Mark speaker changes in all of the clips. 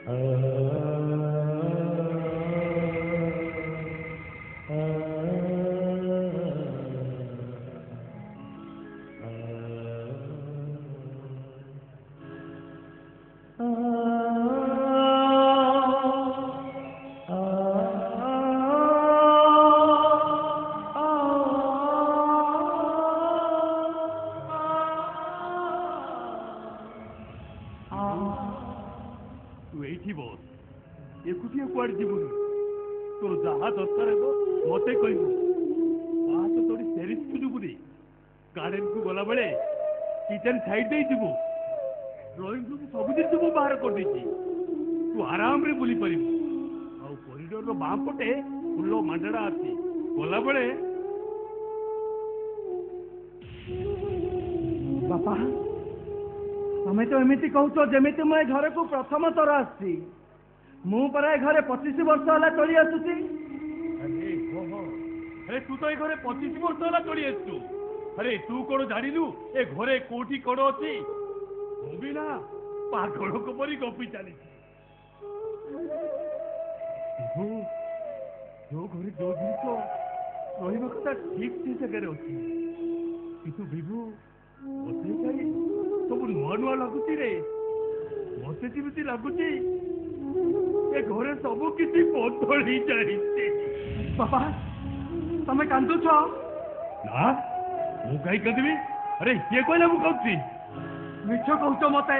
Speaker 1: बापा तमें तो एमती कहूच जमी मुझे घर को प्रथम थर आसी मुझे घरे 25 वर्ष है चली आसुची।
Speaker 2: अरे तू तो ये घरे 25 वर्ष है चली आसु। अरे तू कौन जानू ए घरे कोठी कौन अच्छी मुझे ना पागल को परी गपी चली जो घरे जो जिस रहा कथा ठीक से जगह अच्छी कितु विभु मत सब नुआ नुआ लगुच रे मत जमी लगुच ए घरे सब किसी बदली जाए।
Speaker 1: बापा तमें कांदुच
Speaker 2: ना मु कहीं कदमी। अरे किए कहला मु कहती
Speaker 1: मिछ कहूच मत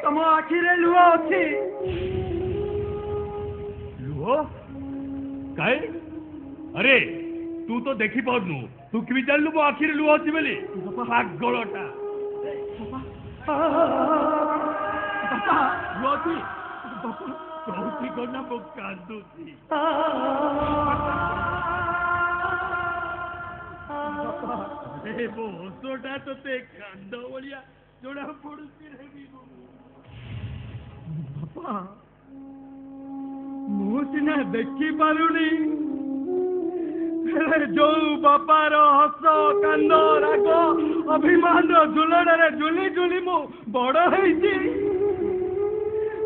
Speaker 1: तम आखिरे लुह अच्छी
Speaker 2: लुह कई। अरे तू तो देखी पानु तू कि जानलु मो आखिरे लुह अच्छी बोली पागलटा लुह अच्छी कौती करना मो कांदुची। अरे मो हसटा ते कांद भलिया जोड़ा पड़ुची रे विभु।
Speaker 1: बापा मु सिना देखी पारुनी जो बापार हस कांद राग अभिमान झुलड़े झुली झुली मु बड़ होईची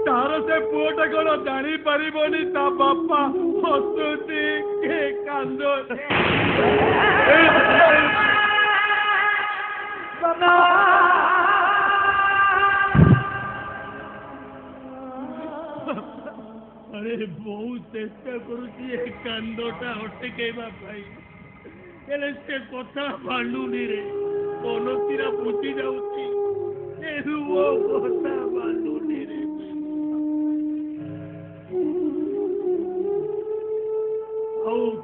Speaker 1: तार से पुओटा कौन जानी पारिबनी ता बापा हसुची के कांद
Speaker 2: अरे बहुत चेष्टा करुची कांदटा अटकेवा हेले से कथा मानुनी रे मनसीरा बुझी जाऊची कथा मानुनी रे।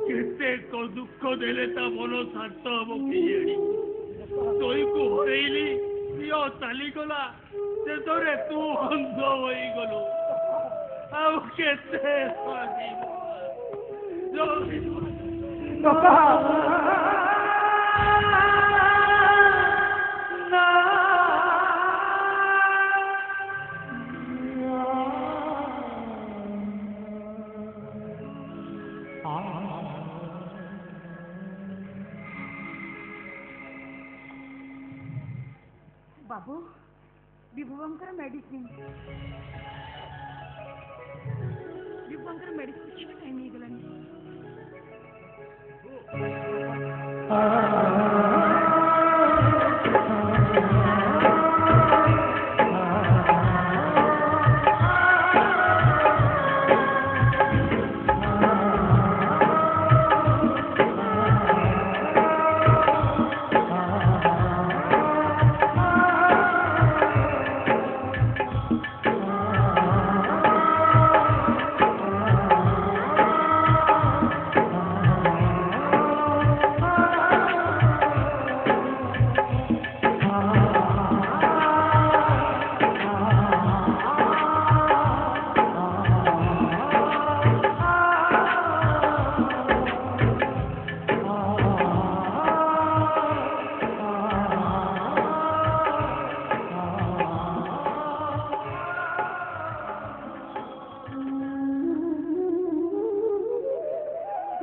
Speaker 2: केते दुख देले ता मन शांत हम कि तोई को हरैली झील चलीगला शेषे तू अंध हो गलु आउ केते
Speaker 3: बाबू विभुवंकर मेडिसिन विभुवंकर मेडिसिन टाइम हो गलानी।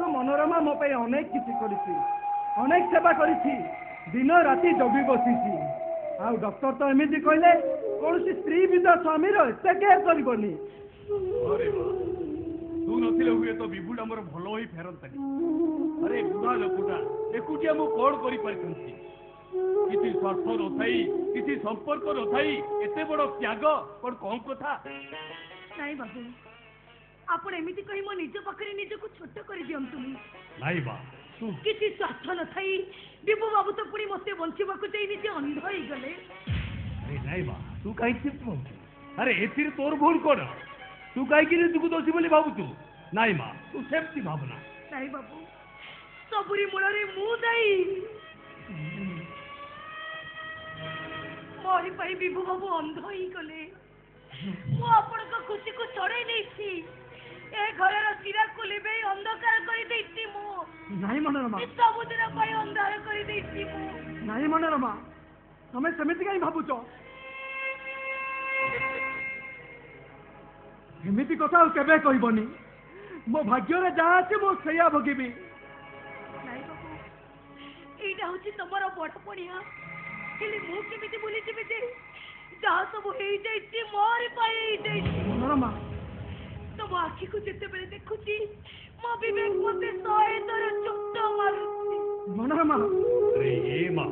Speaker 3: मनोरमा मो अनेक किसी अनेक सेवा कर दिन राति जगी बसी आ डॉक्टर तो एमती कहले
Speaker 1: କୌଣସି ସ୍ତ୍ରୀ ବି ତା ସ୍ୱାମୀର ଏତେ କେୟାର କରିବନି।
Speaker 2: अरे बा तू नथिले हुए तो विभुटा मोर भलो होई फेरंतानी। अरे बुढ़ा लोकटा एकुटिया मु कोड करि परिथंती किछि स्वार्थ नथाई किछि संपर्क नथाई एते बड़ त्याग कोन कम कथा
Speaker 3: ନାଇଁ ବାବୁ ଆପଣ ଏମିତି କହି ମୋ ନିଜ ପାଖରେ ନିଜକୁ ଛୋଟ କରି ଦିଅନ୍ତୁନି।
Speaker 2: ନାଇ बा तू
Speaker 3: କିଛି ସ୍ୱାର୍ଥ ନଥାଇ ବିଭୁ ବାବୁ ତ ପୁଣି ମୋତେ ବଞ୍ଚିବାକୁ ଚାହିଁ ନିଜେ ଅନ୍ଧ ହେଇଗଲେ।
Speaker 2: अरे नाई बा तू काई चिप अरे एथिर तोर भूल कोन तू काई कि तुकु दोषी बोली भाबु तू नाई मा तू सेफ्टी भावना
Speaker 3: ନାଇଁ ବାବୁ ସବୁରି ମୂଳରେ ମୁଁ ଦାୟୀ। ମୋରି ପାଇଁ ବିଭୁ ବାବୁ ଅନ୍ଧ ହେଇଗଲେ। ମୁଁ ଆପଣଙ୍କ ଖୁସିକୁ ଛଡ଼େଇ ନେଇଛି। ଏ ଘରର ଚିରାକୁ ଲିଭେଇ ଅନ୍ଧକାର କରିଦେଇଛି ମୁଁ।
Speaker 1: ନାଇଁ ମନୋରମା,
Speaker 3: ସବୁଦିନ ପାଇଁ ଅନ୍ଧାର କରିଦେଇଛି ମୁଁ।
Speaker 1: ନାଇଁ ମନୋରମା, ତମେ ସେମିତି କାହିଁ ଭାବୁଛ? ଏମିତି କଥା ଆଉ କେବେ କହିବନି। ମୋ ଭାଗ୍ୟରେ ଯାହା ଅଛି ମୁଁ ସେଇଆ ଭୋଗିବି।
Speaker 3: ନାଇଁ ବାବୁ ଏଇଟା ହଉଛି ତମର ବଡ ପଣିଆ। ହେଲେ ମୁଁ କେମିତି ଭୁଲିଯିବି ଯେ ଯାହା ସବୁ ହେଇଯାଇଛି ମୋରି ପାଇଁ ହେଇଯାଇଛି।
Speaker 1: ମନୋରମା,
Speaker 3: ତମ ଆଖିକୁ ଯେତେବେଳେ ଦେଖୁଛି ମୋ ବିବେକ ମତେ 100 ଥର ଚୋଟ ମାରୁଛି।
Speaker 1: ମନୋରମା,
Speaker 2: अरे ए मा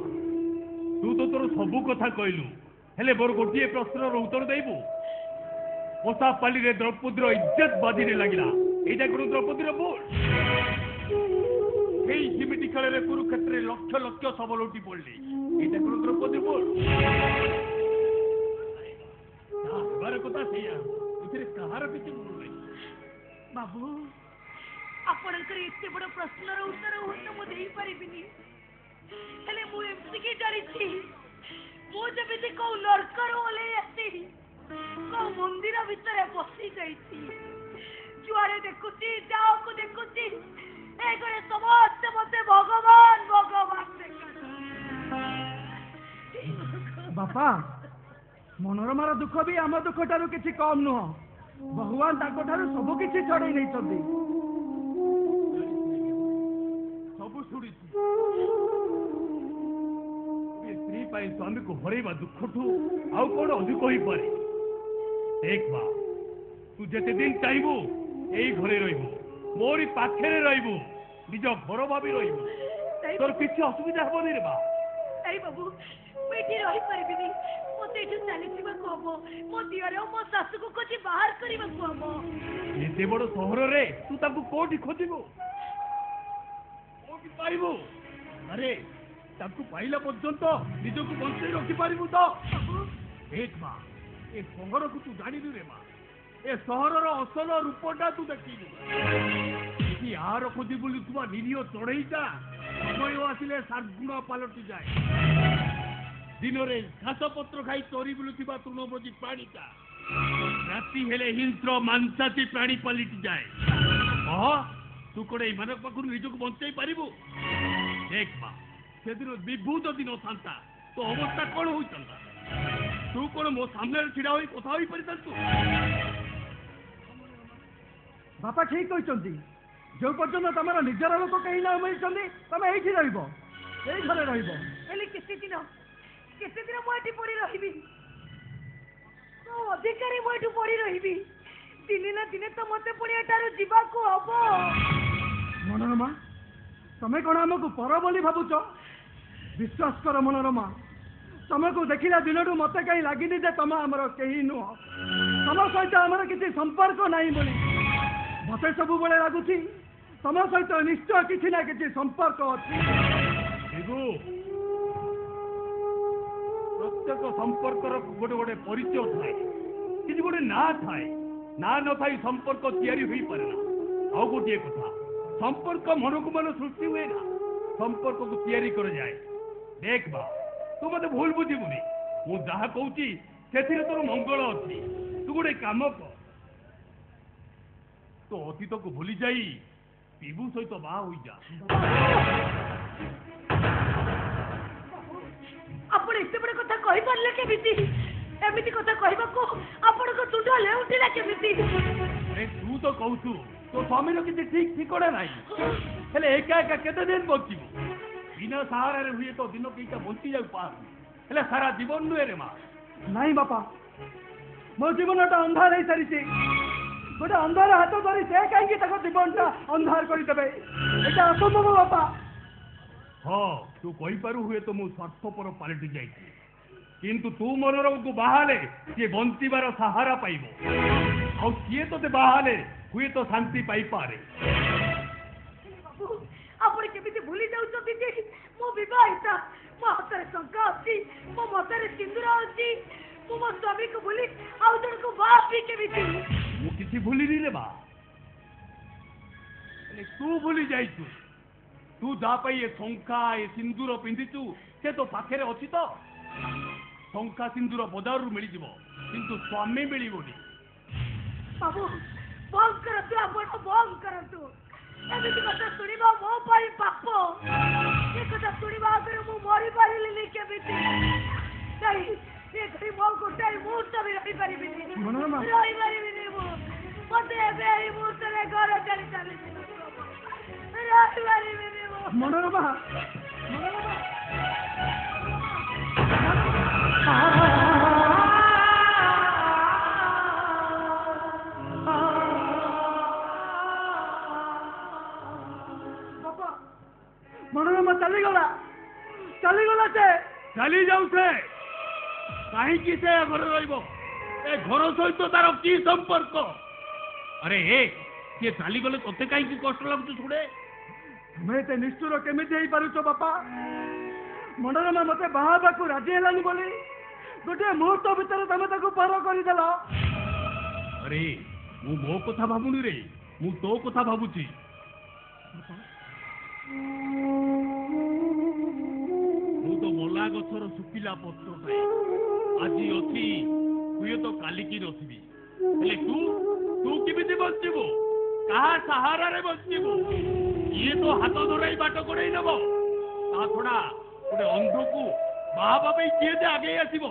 Speaker 2: तू तो तोर सबु कथा कहलु हेले मोर गोटिए प्रश्नर उत्तर देबू पोसा पाली रे द्रौपदीर इज्जत बाजी रे लागिला एटा कोन द्रौपदीर भूल एई जिमिति खेल रे कुरुक्षेत्र रे लक्ष लक्ष सब लुटी पड़ली एटा कोन द्रौपदीर भूल बार कथा सैया इथिरे कहार किछि भूल नै
Speaker 3: बाबू ଆପଣଙ୍କର ଏତେ ବଡ଼ ପ୍ରଶ୍ନର ଉତ୍ତର ହୁଏତ ମୁଁ ଦେଇପାରିବିନି। ହେଲେ ମୁଁ ଏତିକି ଜାଣିଛି ମୁଁ ଯେମିତି କୋଉ ନର୍କରୁ ଓହ୍ଲେଇ ଆସି କୋଉ ମନ୍ଦିର ଭିତରେ ବସି ଯାଇଛି। ଯୁଆଡ଼େ ଦେଖୁଛି ଯାହାକୁ ଦେଖୁଛି ଏ ଘରେ ସମସ୍ତେ ମତେ ଭଗବାନ ଭଗବାନ ଦେଖନ୍ତି।
Speaker 1: ବାପା, ମନୋରମାର ଦୁଃଖ ବି ଆମ ଦୁଃଖ ଠାରୁ କିଛି କମ୍ ନୁହଁ। ଭଗବାନ ତାଙ୍କ ଠାରୁ ସବୁ କିଛି ଛଡ଼େଇ ନେଇଛନ୍ତି।
Speaker 2: ସବୁ ଶୁଣିଛି ସ୍ତ୍ରୀ ପାଇଁ ସ୍ୱାମୀକୁ ହରେଇବା ଦୁଃଖଠୁ ଆଉ କଣ ଅଧିକ ହୋଇପାରେ? ଦେଖ ମା ତୁ ଯେତେ ଦିନ ଚାହିଁବୁ ଏଇ ଘରେ ରହିବୁ ମୋରି ପାଖରେ ରହିବୁ ନିଜ ଘର ଭାବି ରହିବୁ ତୋର କିଛି ଅସୁବିଧା ହବନି ରେ ମା।
Speaker 3: ନାଇଁ ବାବୁ ମୁଁ ଏଠି ରହିପାରିବିନି। ମତେ ଏଠୁ ଚାଲିଯିବାକୁ ହବ। ମୋ ଦିଅର ମୋ ଶାଶୁକୁ ଖୋଜି ବାହାର କରିବାକୁ ହବ।
Speaker 2: ଏତେ ବଡ ସହରରେ ତୁ ତାକୁ କୋଉଠି ଖୋଜିବୁ କୋଉଠି ପାଇବୁ? ଆରେ ତାକୁ ପାଇଲା ପର୍ଯ୍ୟନ୍ତ ନିଜକୁ ବଞ୍ଚେଇ ରଖିପାରିବୁ ତ? ଦେଖ ମା ଏ ସହରକୁ ତୁ ଜାଣିଲୁ ରେ ମା ଏ ସହରର ଅସଲ ରୂପଟା ତୁ ଦେଖିଲୁ। ଏଠି ଆହାର ଖୋଜି ବୁଲୁଥିବା ନିରୀହ ଚଢ଼େଇଟା ସମୟ ଆସିଲେ ଶାର୍ଗୁଣ ପାଲଟି ଯାଏ। ଦିନରେ ଘାସ ପତ୍ର ଖାଇ ଚରି ବୁଲୁଥିବା ତୃଣଭୋଜୀ ପ୍ରାଣୀଟା ରାତି ହେଲେ ହିଂସ୍ର ମାଂସାଶୀ ପ୍ରାଣୀ ପାଲଟି ଯାଏ। ତୁ କଣ ଏମାନଙ୍କ ପାଖରୁ ନିଜକୁ ବଞ୍ଚେଇ ପାରିବୁ? ଦେଖ ମା ସେଦିନ ବିଭୁ ଯଦି ନଥାନ୍ତା ତ ଅବସ୍ଥା କଣ ହୋଇଥାନ୍ତା? ତୁ କଣ ମୋ ସାମ୍ନାରେ ଛିଡା ହୋଇ କଥା ହୋଇପାରିଥାନ୍ତୁ?
Speaker 1: ବାପା ଠିକ କହିଛନ୍ତି। ଯୋଉ ପର୍ଯ୍ୟନ୍ତ ତମର ନିଜର ଲୋକ କେହି ନ ମିଳିଛନ୍ତି ତମେ ଏଇଠି ରହିବ, ଏଇ ଘରେ ରହିବ।
Speaker 3: ହେଲେ କେତେ ଦିନ ମୁଁ ଏଠି ପଡି ରହିବି? କୋଉ ଅଧିକାରୀ ମୁଁ ଏଠୁ ପଡି ରହିବି? ଦିନେ ନା ଦିନେ ତ ମତେ ପୁଣି ଏଠାରୁ ଯିବାକୁ ହବ।
Speaker 1: ମନୋରମା, ତମେ କଣ ଆମକୁ ପର ବୋଲି ଭାବୁଛ? ବିଶ୍ୱାସ କର ମନୋରମା, ତମକୁ ଦେଖିଲା ଦିନଠୁ ମତେ କାହିଁ ଲାଗିନି ଯେ ତମେ ଆମର କେହି ନୁହଁ। ତମ ସହିତ ଆମର କିଛି ସମ୍ପର୍କ ନାହିଁ ବୋଲି। ମତେ ସବୁବେଳେ ଲାଗୁଛି ତମ ସହିତ ନିଶ୍ଚୟ କିଛି ନା କିଛି ସମ୍ପର୍କ ଅଛି।
Speaker 2: ପ୍ରତ୍ୟେକ ସମ୍ପର୍କର ଗୋଟେ ଗୋଟେ ପରିଚୟ ଥାଏ, କିଛି ଗୋଟେ ନାଁ ଥାଏ। ନାଁ ନଥାଇ ସମ୍ପର୍କ ତିଆରି ହୋଇପାରେ ନା। ଆଉ ଗୋଟିଏ କଥା, ସମ୍ପର୍କ ମନକୁ ମନ ସୃଷ୍ଟି ହୁଏ ନା, ସମ୍ପର୍କକୁ ତିଆରି କରାଯାଏ। ଦେଖ ବା ତୁ ମତେ ଭୁଲ ବୁଝିବୁନି। ମୁଁ ଯାହା କହୁଛି ସେଥିରେ ତୋର ମଙ୍ଗଳ ଅଛି। ତୁ ଗୋଟେ କାମ କର, ତୋ ଅତୀତକୁ ଭୁଲି ଯାଇ ବିଭୁ ସହିତ ବାହା ହୋଇଯା।
Speaker 3: ଆପଣ ଏତେ ବଡ଼ କଥା କହିପାରିଲେ କେମିତି? ଏମିତି କଥା କହିବାକୁ ଆପଣଙ୍କ ତୁଣ୍ଡ ଲେଉଟିଲା କେମିତି?
Speaker 2: ତୁ ତ କହୁଛୁ ତୋ ସ୍ୱାମୀର କିଛି ଠିକ ଠିକଣା ନାହିଁ। ହେଲେ ଏକା ଏକା କେତେ ଦିନ ବଞ୍ଚିବୁ? ବିନା ସାହାରାରେ ହୁଏ ତ ଦିନ କେଇଟା ବଞ୍ଚି ଯାଉ ପାରୁ, ହେଲେ ସାରା ଜୀବନ ନୁହେଁ ରେ ମା।
Speaker 1: नहीं बापा मो जीवनटा अंधार हो सारी गोटे अंधार हाथ धरी से कहीं जीवनटा अंधार करदे ये असंभव बापा।
Speaker 2: हाँ तू कहीपरू हुए तो मु स्वार्थपर पलटि जाइए किंतु तू मनोरम को बाहाले सी बंचार सहारा पाइब आउ सी तो बाहाले हुए तो शांति पाई पारे।
Speaker 3: ଆପଣ କେମିତି ଭୁଲି ଯାଉଛନ୍ତି ଯେ ମୁଁ ବିବାହିତା ମୋ ହାତରେ ଶଙ୍ଖା ଅଛି ମୋ ମଥାରେ ସିନ୍ଦୁର ଅଛି ମୁଁ ମୋ ସ୍ୱାମୀକୁ ଭୁଲି ଆଉ ଜଣକୁ ବାହା ବି କେମିତି
Speaker 2: ମୁଁ କିଛି ଭୁଲିନି ରେ ବା ତୁ ଭୁଲି ଯାଇଛୁ ତୁ ଯାହା ପାଇଁ ଏ ଶଙ୍ଖା ଏ ସିନ୍ଦୁର ପିନ୍ଧିଛୁ ସେ ତ ପାଖରେ ଅଛି ତ। ଶଙ୍ଖା ସିନ୍ଦୁର ବଜାରରୁ ମିଳିଯିବ କିନ୍ତୁ ସ୍ୱାମୀ ମିଳିବନି।
Speaker 3: ବାବୁ ବନ୍ଦ କରନ୍ତୁ ଆପଣ ବନ୍ଦ କରନ୍ତୁ ଏମିତି କଥା ଶୁଣିବା ମୋ ପାଇଁ ପାପ। ଏ କଥା ଶୁଣିବା ଆଗରୁ ମୁଁ ମରିପାରିଲିନି କେମିତି ନାଇଁ ଏ ଘରେ ମୋ ଗୋଟାଏ ମୁହୂର୍ତ୍ତ ବି ରହିପାରିବିନି ରହିପାରିବିନି ମୁଁ ମତେ ଏବେ ଏଇ ମୁହୂର୍ତ୍ତରେ ଘର ଛାଡ଼ି ଚାଲିଛି ରହିପାରିବିନି ମୁଁ।
Speaker 1: ମନୋରମା मनोरमा चलीगला से
Speaker 2: चली जाऊ से कहीं से घर रही ए घर सहित तार की संपर्क। अरे सी चली गले ते कहीं कष्ट लगुच शुणे
Speaker 1: तुम्हें ते निष्ठुर केमिति हेई पारुछ बापा। मनोरमा मते बाहाबा को राजी हेलानी बोली गोटे मुहूर्त भितर तमे ताको पर करदेल।
Speaker 2: अरे मु मो कथा भाबुनी रे मु तो कथा भाबुची। तो मला गछर सुखिला पत्रटाए आज अच्छी हुए तो कालिकी नथबी हेले तू तू केमिति बंचिबु कहा सहारा रे बंचिबु ये तो हाथ धराई बाट कड़ाई नब ता छड़ा गोटे अंध को बाहा पे किए जे आगे आसब।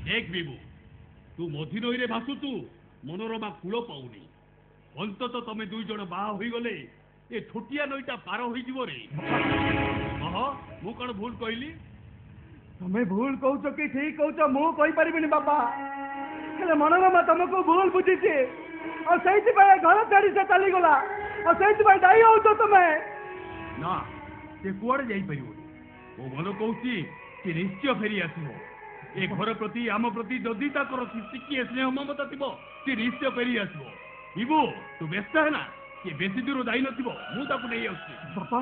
Speaker 2: देख बिबू तू मझी नई रे भासुचु मनोरमा कूल पाऊनी अंतत तमे दुई जण बाहा होई गले ए छोटिया नईटा पार हो रे। मु कौन भूल कहली
Speaker 1: तुम्हें भूल कहूच कि ठीक कहूच मु कहि परिबिनी बापा हेले मनोरमा तुमको भूल बुझीची और सही घर छाड़ी से चली गला और सही दायी हो तुम्हें
Speaker 2: ना से कुआड़े जाई परिबो मो मन कहूची कि निश्चय फेरी आसीबो ए घर प्रति आम प्रति जदि ताकर टिके स्नेह ममता थिबो से निश्चय फेरी आसीबो। बिबू तू व्यस्त है ना कि बेसी दूर जाई नथिबो मु ताकू नै आउची
Speaker 1: बापा।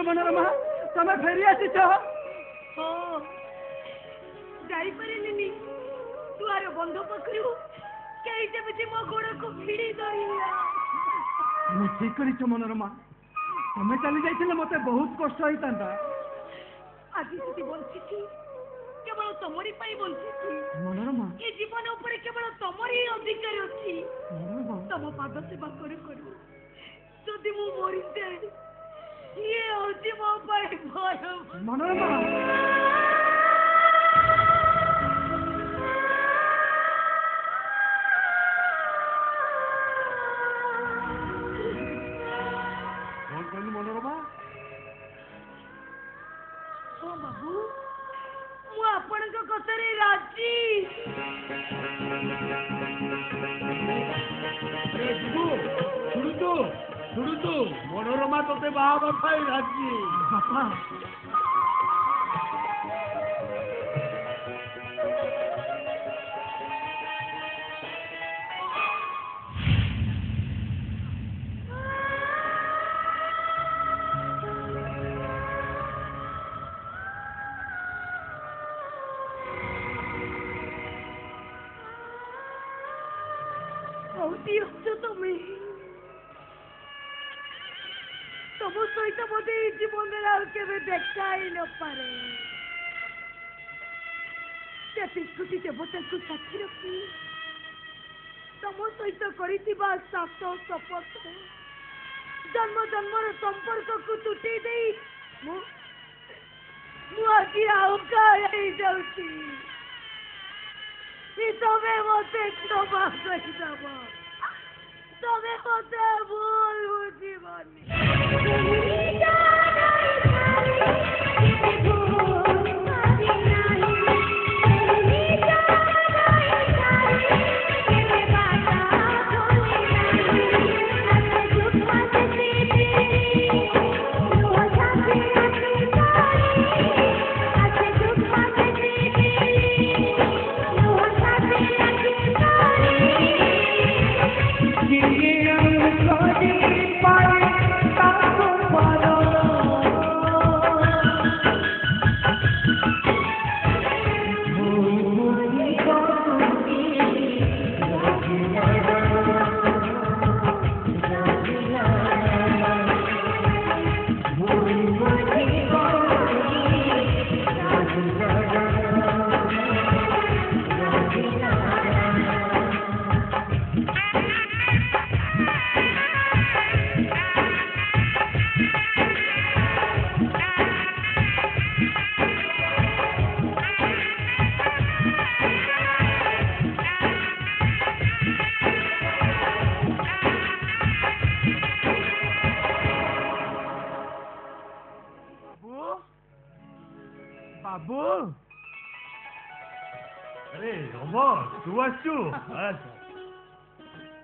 Speaker 1: मनोरमा तमे फेरी आसीच
Speaker 3: जाइपारिलिनी दुआर बंध पाखरु कई जेमिति मो गोड़ को भिड़ी धरिला।
Speaker 1: तुम ठीक करिछ मनोरमा तमे चली जाइथिले मते बहुत कष्ट होइतांता।
Speaker 3: आज जदि बंचिछि केवल तमरी पाई बंचिछि
Speaker 1: मनोरमा
Speaker 3: ए जीवन ऊपर केवल तमरी अधिकार अछि।
Speaker 1: मनोरमा
Speaker 3: तम पाद सेवा करू करू जदि मु मरि जाए ये होची मो पाई भय।
Speaker 1: मनोरमा
Speaker 2: कौन कहलु मनोरमा?
Speaker 3: हाँ बाबू मु आपनक कथरे राजी।
Speaker 2: शुणु मनोरमा तोते बाहा पाई राजी।
Speaker 1: बापा
Speaker 3: କୋଉଠି ଅଛ ତମେ? ତମ ସହିତ ବୋଧେ ଏଇ ଜୀବନରେ ଆଉ କେବେ ଦେଖା ହେଇ ନପାରେ। ସେ ପିତୃଟି ଦେବତାଙ୍କୁ ସାକ୍ଷୀ ରଖି ତମ ସହିତ କରିଥିବା ସାତ ଶପଥ ଜନ୍ମ ଜନ୍ମର ସମ୍ପର୍କକୁ ତୁଟେଇ ଦେଇ ମୁଁ ଆଜି ଆହୁକା ହେଇଯାଉଛି। ତମେ ମତେ କ୍ଷମା କରିଦବ। ତମେ ମତେ ଭୁଲ ବୁଝିବନି।
Speaker 2: बाबू अरे रमो तू आसु